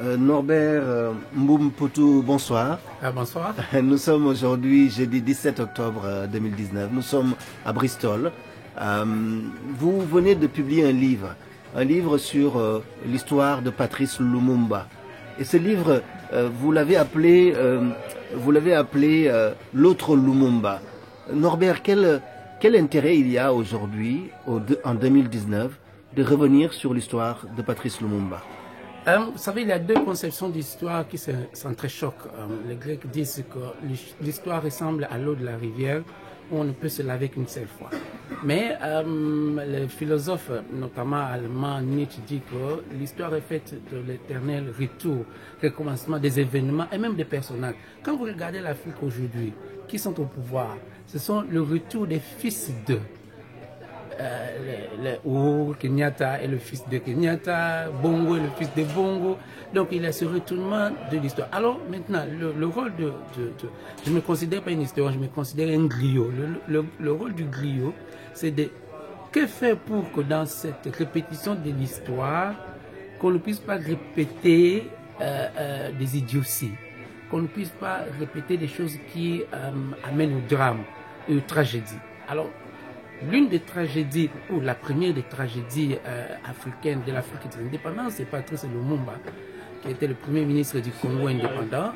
Norbert Mbumputu, bonsoir. Bonsoir. Nous sommes aujourd'hui jeudi 17 octobre 2019. Nous sommes à Bristol. Vous venez de publier un livre sur l'histoire de Patrice Lumumba. Et ce livre, vous l'avez appelé l'autre Lumumba. Norbert, quel intérêt il y a aujourd'hui, en 2019, de revenir sur l'histoire de Patrice Lumumba? Vous savez, il y a deux conceptions d'histoire qui s'entrechoquent. Les Grecs disent que l'histoire ressemble à l'eau de la rivière où on ne peut se laver qu'une seule fois. Mais les philosophes, notamment allemands, Nietzsche, dit que l'histoire est faite de l'éternel retour, recommencement des événements et même des personnages. Quand vous regardez l'Afrique aujourd'hui, qui sont au pouvoir, ce sont le retour des fils d'eux. Kenyatta est le fils de Kenyatta, Bongo est le fils de Bongo. Donc il y a ce retournement de l'histoire. Alors maintenant, le rôle je ne me considère pas une histoire, je me considère un griot. Le rôle du griot, c'est de que faire pour que dans cette répétition de l'histoire, qu'on ne puisse pas répéter des idioties, qu'on ne puisse pas répéter des choses qui amènent au drame et aux tragédies. Alors, l'une des tragédies, ou la première des tragédies africaines de l'Afrique de l'indépendance, c'est Patrice Lumumba, qui était le premier ministre du Congo indépendant.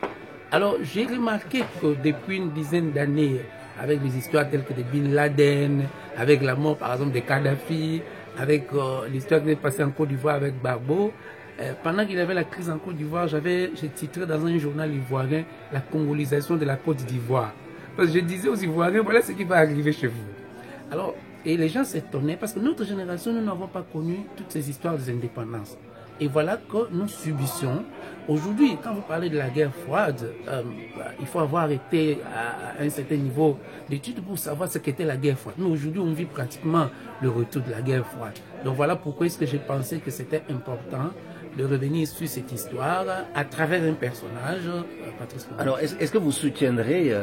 Alors, j'ai remarqué que depuis une dizaine d'années, avec des histoires telles que de Bin Laden, avec la mort par exemple de Kadhafi, avec l'histoire qui est passée en Côte d'Ivoire avec Barbeau, pendant qu'il y avait la crise en Côte d'Ivoire, j'ai titré dans un journal ivoirien la congolisation de la Côte d'Ivoire. Parce que je disais aux Ivoiriens, voilà ce qui va arriver chez vous. Alors, et les gens s'étonnaient parce que notre génération, nous n'avons pas connu toutes ces histoires des indépendances. Et voilà que nous subissons. Aujourd'hui, quand vous parlez de la guerre froide, il faut avoir été à un certain niveau d'études pour savoir ce qu'était la guerre froide. Mais aujourd'hui, on vit pratiquement le retour de la guerre froide. Donc voilà pourquoi est-ce que j'ai pensé que c'était important de revenir sur cette histoire à travers un personnage, Patrice Lumumba. Alors, est-ce que vous soutiendrez,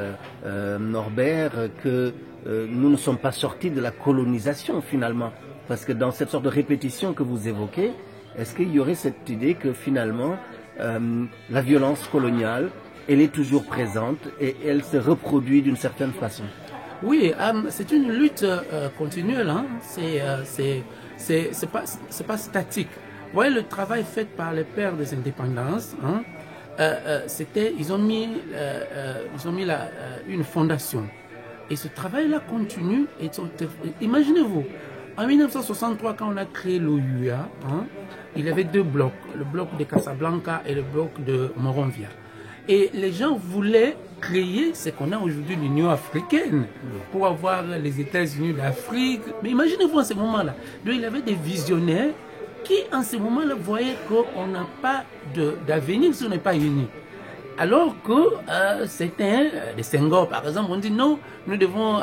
Norbert, que nous ne sommes pas sortis de la colonisation finalement? Parce que dans cette sorte de répétition que vous évoquez, est-ce qu'il y aurait cette idée que finalement la violence coloniale, elle est toujours présente et elle se reproduit d'une certaine façon? Oui, c'est une lutte continuelle, hein. C'est pas statique. Vous voyez le travail fait par les pères des indépendances, hein, ils ont mis une fondation. Et ce travail-là continue. Imaginez-vous, en 1963, quand on a créé l'OUA, hein, il y avait deux blocs, le bloc de Casablanca et le bloc de Monrovia. Et les gens voulaient créer ce qu'on a aujourd'hui l'Union africaine pour avoir les États-Unis d'Afrique. Mais imaginez-vous en ce moment-là. Donc il y avait des visionnaires qui en ce moment-là voyaient qu'on n'a pas d'avenir si on n'est pas unis. Alors que certains, les Senghor par exemple, ont dit non, nous devons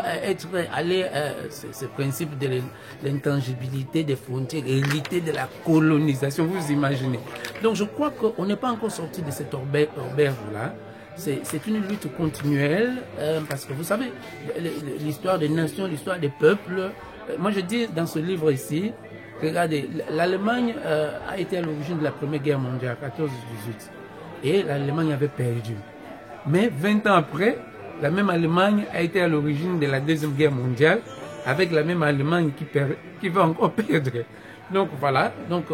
aller ce principe de l'intangibilité des frontières, hérité de la colonisation, vous imaginez. Donc je crois qu'on n'est pas encore sorti de cette auberge-là. C'est une lutte continuelle, parce que vous savez, l'histoire des nations, l'histoire des peuples, moi je dis dans ce livre ici, regardez, l'Allemagne a été à l'origine de la Première Guerre mondiale, 14-18. Et l'Allemagne avait perdu. Mais 20 ans après, la même Allemagne a été à l'origine de la Deuxième Guerre mondiale, avec la même Allemagne qui va encore perdre. Donc voilà, donc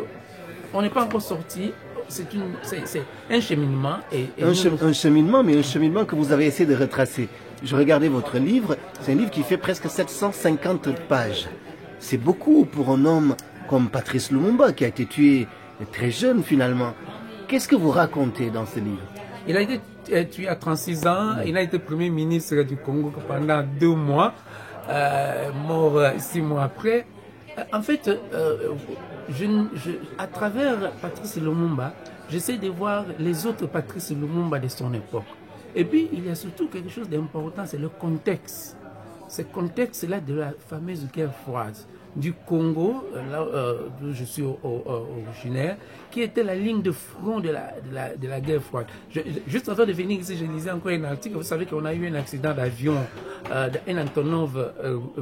on n'est pas encore sorti. C'est un cheminement. Un cheminement, mais un cheminement que vous avez essayé de retracer. Je regardais votre livre, c'est un livre qui fait presque 750 pages. C'est beaucoup pour un homme comme Patrice Lumumba, qui a été tué très jeune finalement. Qu'est-ce que vous racontez dans ce livre? Il a été tué à 36 ans, il a été Premier ministre du Congo pendant 2 mois, mort 6 mois après. En fait, à travers Patrice Lumumba, j'essaie de voir les autres Patrice Lumumba de son époque. Et puis, il y a surtout quelque chose d'important, c'est le contexte. Ce contexte-là de la fameuse guerre froide du Congo, là où je suis originaire, qui était la ligne de front de la guerre froide. Juste avant de venir ici, je lisais encore un article. Vous savez qu'on a eu un accident d'avion d'un Antonov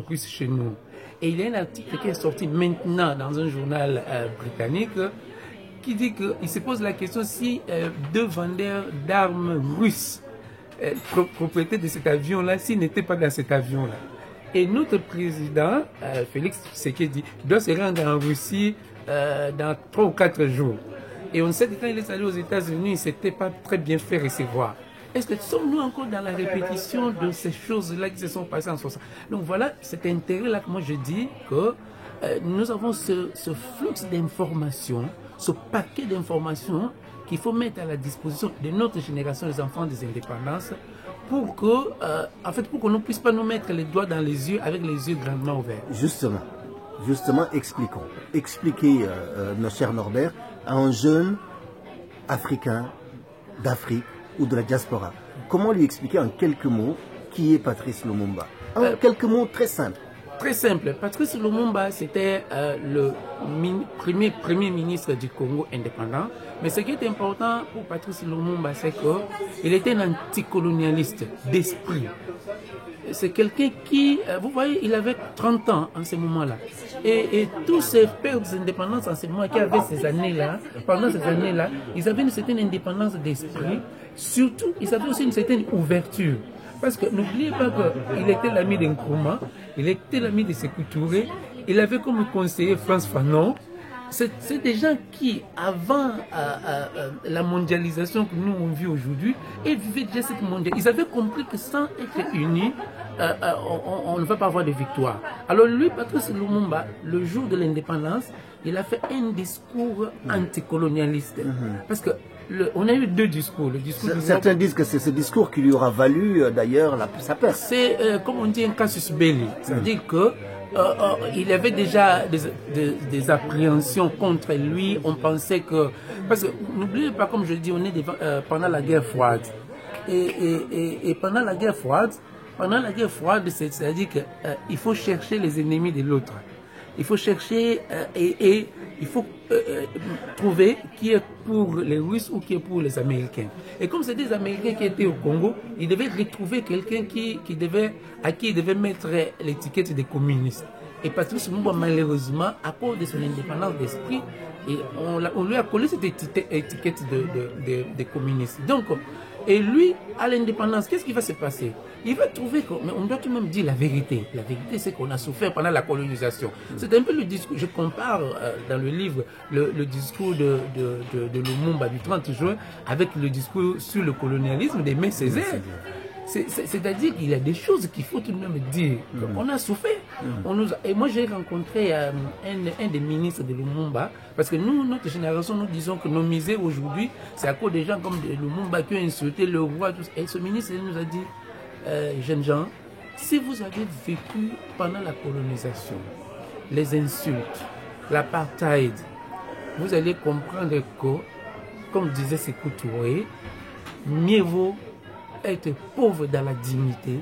russe chez nous. Et il y a un article qui est sorti maintenant dans un journal britannique qui dit qu'il se pose la question si deux vendeurs d'armes russes, propriétaires de cet avion-là, s'ils n'étaient pas dans cet avion-là. Et notre président, Félix Tshisekedi, doit se rendre en Russie dans 3 ou 4 jours. Et on sait que quand il est allé aux États-Unis, il ne s'était pas très bien fait recevoir. Est-ce que sommes-nous encore dans la répétition de ces choses-là qui se sont passées en 60? Donc voilà, cet intérêt-là que moi je dis que nous avons ce flux d'informations, ce paquet d'informations qu'il faut mettre à la disposition de notre génération, les enfants des indépendances, pour que, en fait, pour qu'on ne puisse pas nous mettre les doigts dans les yeux avec les yeux grandement ouverts. Justement, expliquons. Expliquez, notre cher Norbert, à un jeune africain d'Afrique ou de la diaspora, comment lui expliquer en quelques mots qui est Patrice Lumumba? En quelques mots très simples. Très simple. Patrice Lumumba, c'était le premier ministre du Congo indépendant. Mais ce qui est important pour Patrice Lumumba, c'est qu'il était un anticolonialiste d'esprit. C'est quelqu'un qui, vous voyez, il avait 30 ans en ce moment-là. Et tous ces pères d'indépendance en ce moment qui avaient ces années-là, pendant ces années-là, ils avaient une certaine indépendance d'esprit. Surtout, ils avaient aussi une certaine ouverture. Parce que n'oubliez pas qu'il était l'ami d'Nkrumah, il était l'ami de Sékou Touré, il avait comme conseiller Frantz Fanon. C'est des gens qui, avant la mondialisation que nous on vit aujourd'hui, ils vivaient déjà cette mondialisation. Ils avaient compris que sans être unis, on ne va pas avoir de victoire. Alors lui, Patrice Lumumba, le jour de l'indépendance, il a fait un discours anticolonialiste. Parce que on a eu 2 discours. Certains disent que c'est ce discours qui lui aura valu d'ailleurs sa perte. C'est comme on dit un casus belli. C'est-à-dire que il avait déjà des appréhensions contre lui. On pensait que... Parce que n'oubliez pas, comme je dis, on est pendant la guerre froide. Et pendant la guerre froide, c'est-à-dire qu'il faut chercher les ennemis de l'autre. Il faut chercher et il faut trouver qui est pour les Russes ou qui est pour les Américains. Et comme c'est des Américains qui étaient au Congo, il devait retrouver quelqu'un à qui il devait mettre l'étiquette des communistes. Et Patrice Lumumba, malheureusement, à cause de son indépendance d'esprit, on lui a collé cette étiquette de communiste. Donc, et lui, à l'indépendance, qu'est-ce qui va se passer? Il va trouver que, mais on doit tout de même dire la vérité. La vérité, c'est qu'on a souffert pendant la colonisation. C'est un peu le discours, je compare dans le livre le discours de Lumumba du 30 juin avec le discours sur le colonialisme d'Aimé Césaire. C'est-à-dire qu'il y a des choses qu'il faut tout de même dire. On a souffert. Et moi, j'ai rencontré un des ministres de Lumumba, parce que nous, notre génération, nous disons que nos misères aujourd'hui, c'est à cause des gens comme Lumumba qui ont insulté le roi. Et ce ministre il nous a dit, jeunes gens, si vous avez vécu pendant la colonisation, les insultes, l'apartheid, vous allez comprendre que, comme disait Sékou Touré, mieux vaut être pauvre dans la dignité.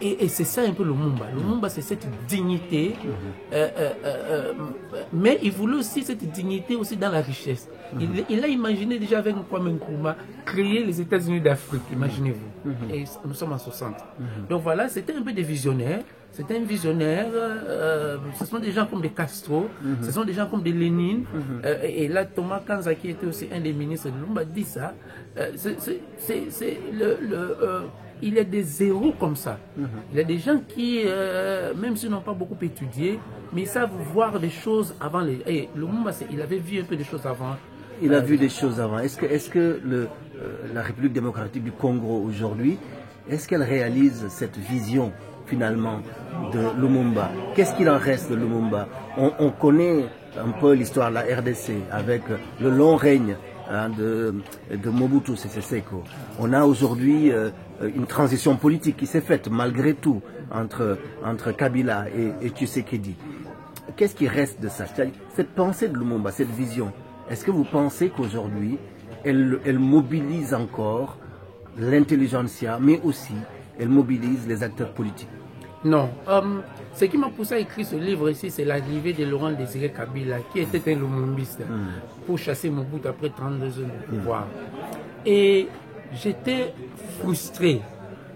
Et c'est ça un peu le Lumumba. Le Lumumba, c'est cette dignité, mais il voulait aussi cette dignité aussi dans la richesse. Il a imaginé déjà avec Kwame Nkrumah créer les États-Unis d'Afrique, imaginez-vous. Et nous sommes en 60. Donc voilà, c'était un peu des visionnaires. C'était un visionnaire, ce sont des gens comme des Castro, ce sont des gens comme des Lénine. Et là, Thomas Kanza, qui était aussi un des ministres de Lumumba, dit ça. Il y a des héros comme ça. Il y a des gens qui, même s'ils n'ont pas beaucoup étudié, mais ils savent voir des choses avant les... Et Lumumba, il avait vu un peu des choses avant. Il a vu des choses avant. Est-ce que la République démocratique du Congo aujourd'hui, est-ce qu'elle réalise cette vision finalement de Lumumba? Qu'est-ce qu'il en reste de Lumumba? On connaît un peu l'histoire de la RDC avec le long règne de Mobutu Sese Seko. On a aujourd'hui une transition politique qui s'est faite malgré tout entre Kabila et Tshisekedi. Qu'est-ce qui reste de ça? Cette pensée de Lumumba, cette vision, est-ce que vous pensez qu'aujourd'hui elle mobilise encore l'intelligentsia, mais aussi elle mobilise les acteurs politiques? Non. Ce qui m'a poussé à écrire ce livre ici, c'est l'arrivée de Laurent Désiré Kabila, qui était un lumumbiste, pour chasser Mobutu après 32 ans de pouvoir. Et j'étais frustré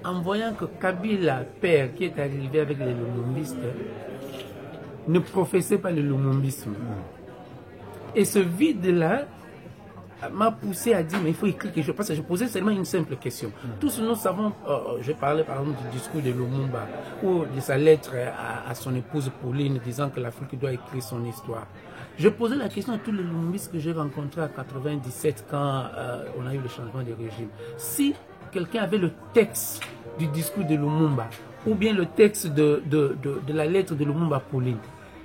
en voyant que Kabila, père, qui est arrivé avec les lumumbistes, ne professait pas le lumumbisme. Et ce vide-là m'a poussé à dire, mais il faut écrire quelque chose. Parce que je posais seulement une simple question. Tous nous savons, je parlais par exemple du discours de Lumumba, ou de sa lettre à son épouse Pauline, disant que l'Afrique doit écrire son histoire. Je posais la question à tous les Lumumbistes que j'ai rencontrés en 97 quand on a eu le changement de régime. Si quelqu'un avait le texte du discours de Lumumba, ou bien le texte de la lettre de Lumumba à Pauline,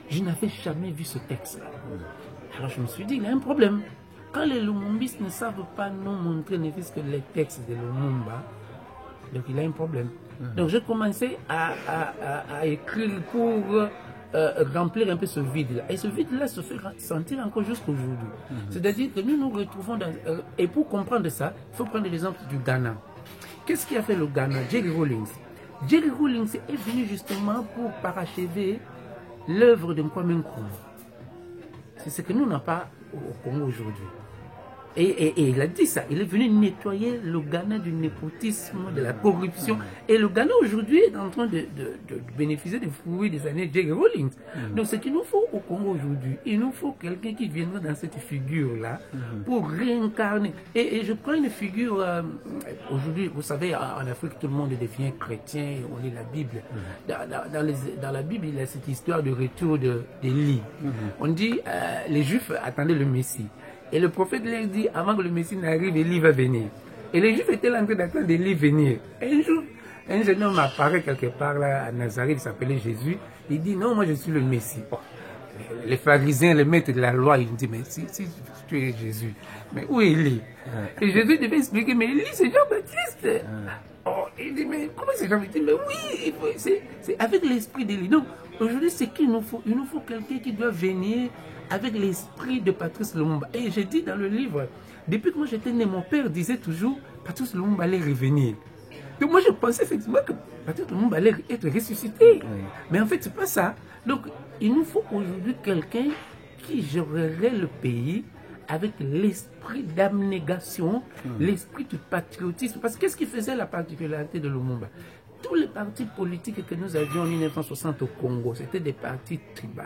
je n'avais jamais vu ce texte-là. Alors je me suis dit, il y a un problème. Quand les Lumumbistes ne savent pas nous montrer ne fût-ce que les textes de Lumumba, donc il y a un problème. Donc j'ai commencé à écrire pour remplir un peu ce vide-là. Et ce vide-là se fait sentir encore jusqu'aujourd'hui. C'est-à-dire que nous nous retrouvons dans... et pour comprendre ça, il faut prendre l'exemple du Ghana. Qu'est-ce qui a fait le Ghana? Jerry Rawlings. Jerry Rawlings est venu justement pour parachever l'œuvre de Kwame Nkrumah. C'est ce que nous n'avons pas au Congo aujourd'hui. Et il a dit ça, il est venu nettoyer le Ghana du népotisme, de la corruption. Et le Ghana aujourd'hui est en train de bénéficier des fruits des années Jerry Rawlings. Donc ce qu'il nous faut au Congo aujourd'hui, il nous faut quelqu'un qui viendra dans cette figure-là pour réincarner. Et je prends une figure, aujourd'hui, vous savez, en Afrique, tout le monde devient chrétien, on lit la Bible. Dans la Bible, il y a cette histoire de retour d'Élie. On dit, les Juifs attendaient le Messie. Et le prophète leur dit, avant que le Messie n'arrive, Élie va venir. Et les Juifs étaient en train d'attendre Élie venir. Et un jour, un jeune homme apparaît quelque part là, à Nazareth, il s'appelait Jésus. Il dit, non, moi je suis le Messie. Oh. Les pharisiens, les maîtres de la loi, ils disent, mais si tu es Jésus, mais où est Élie? Et Jésus devait expliquer, mais Élie c'est Jean-Baptiste. Oh, il dit, mais comment c'est Jean-Baptiste? Mais oui, c'est avec l'esprit d'Élie. Donc, aujourd'hui, c'est qu'il nous faut. Il nous faut quelqu'un qui doit venir avec l'esprit de Patrice Lumumba. Et j'ai dit dans le livre, depuis que moi j'étais né, mon père disait toujours, Patrice Lumumba allait revenir. Donc moi je pensais effectivement que Patrice Lumumba allait être ressuscité. Oui. Mais en fait, c'est pas ça. Donc, il nous faut aujourd'hui quelqu'un qui gérerait le pays avec l'esprit d'abnégation, l'esprit du patriotisme. Parce que qu'est-ce qui faisait la particularité de Lumumba? Tous les partis politiques que nous avions en 1960 au Congo, c'était des partis tribaux.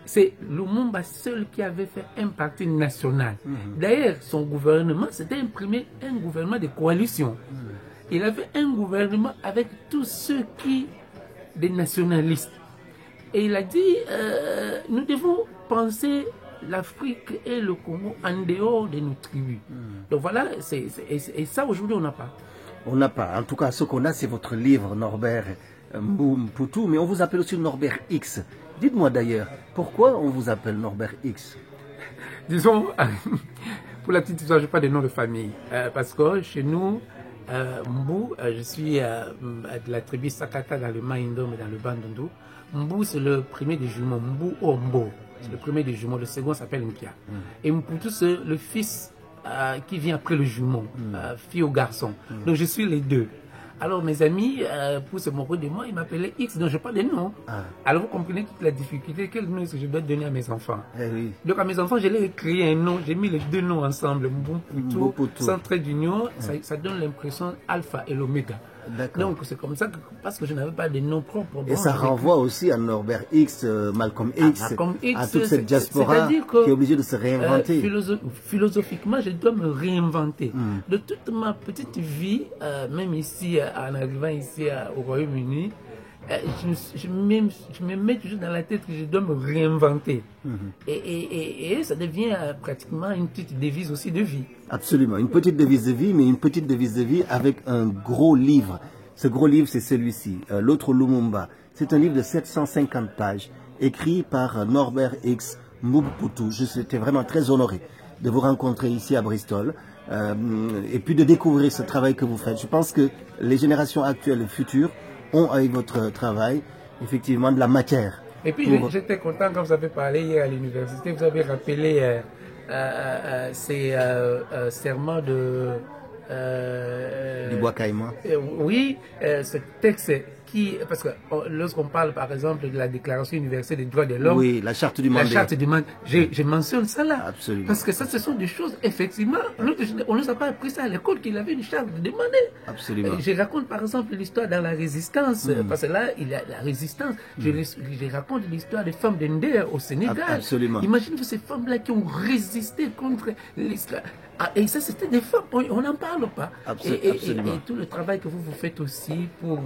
C'est Lumumba seul qui avait fait un parti national. D'ailleurs, son gouvernement, c'était un gouvernement de coalition. Il avait un gouvernement avec tous ceux des nationalistes. Et il a dit, nous devons penser l'Afrique et le Congo en dehors de nos tribus. Donc voilà, et ça aujourd'hui on n'a pas. On n'a pas. En tout cas, ce qu'on a, c'est votre livre, Norbert Mpoutou, mais on vous appelle aussi Norbert X. Dites-moi d'ailleurs, pourquoi on vous appelle Norbert X? Disons, pour la petite histoire, je n'ai pas de nom de famille. Parce que chez nous, Mbou, je suis de la tribu Sakata dans le Maïndom et dans le Bandundu. Mbou, c'est le premier des jumeaux. Mbou Ombo, c'est le premier des jumeaux. Le second s'appelle Mpia. Et Mpoutou, c'est le fils qui vient après le jumeau, fille ou garçon. Donc je suis les deux. Alors mes amis, pour se moquer de moi, ils m'appelaient X, donc je n'ai pas de nom. Alors vous comprenez toute la difficulté, quel nom est-ce que je dois donner à mes enfants. Oui. Donc à mes enfants, je leur ai créé un nom, j'ai mis les deux noms ensemble, Mpoutou, sans trait d'union, ça donne l'impression alpha et l'oméga. Donc c'est comme ça que, parce que je n'avais pas de nom propre. Et ça renvoie aussi à Norbert X, Malcolm X, à toute cette diaspora qui est obligée de se réinventer. Philosophiquement, je dois me réinventer. De toute ma petite vie, même ici, en arrivant ici au Royaume-Uni, je me mets toujours dans la tête que je dois me réinventer. Et ça devient pratiquement une petite devise aussi de vie. Absolument, une petite devise de vie, mais une petite devise de vie avec un gros livre. Ce gros livre, c'est celui-ci, L'autre Lumumba. C'est un livre de 750 pages, écrit par Norbert X Mpoutou. J'étais vraiment très honoré de vous rencontrer ici à Bristol. Et puis de découvrir ce travail que vous faites. Je pense que les générations actuelles et futures ont avec votre travail effectivement de la matière. Et puis j'étais content quand vous avez parlé hier à l'université, vous avez rappelé ces serments de... du Bois Caïman. Oui, ce texte qui, parce que lorsqu'on parle par exemple de la Déclaration universelle des droits de l'homme, oui, la charte du Mandela. La charte du Mandela, je mentionne ça là. Absolument. Parce que ça, ce sont des choses, effectivement, on ne nous a pas appris ça à l'école qu'il avait une charte de Mandela. Absolument. Je raconte par exemple l'histoire dans la résistance, parce que là, il y a la résistance. Je raconte l'histoire des femmes d'Ender au Sénégal. Absolument. Imaginez-vous ces femmes-là qui ont résisté contre l'islam. Et ça, c'était des femmes, on n'en parle pas. Absolument. Et tout le travail que vous faites aussi pour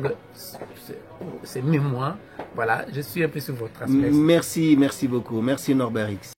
ces mémoires, voilà, je suis un peu sur votre aspect. Merci beaucoup. Merci Norbert X.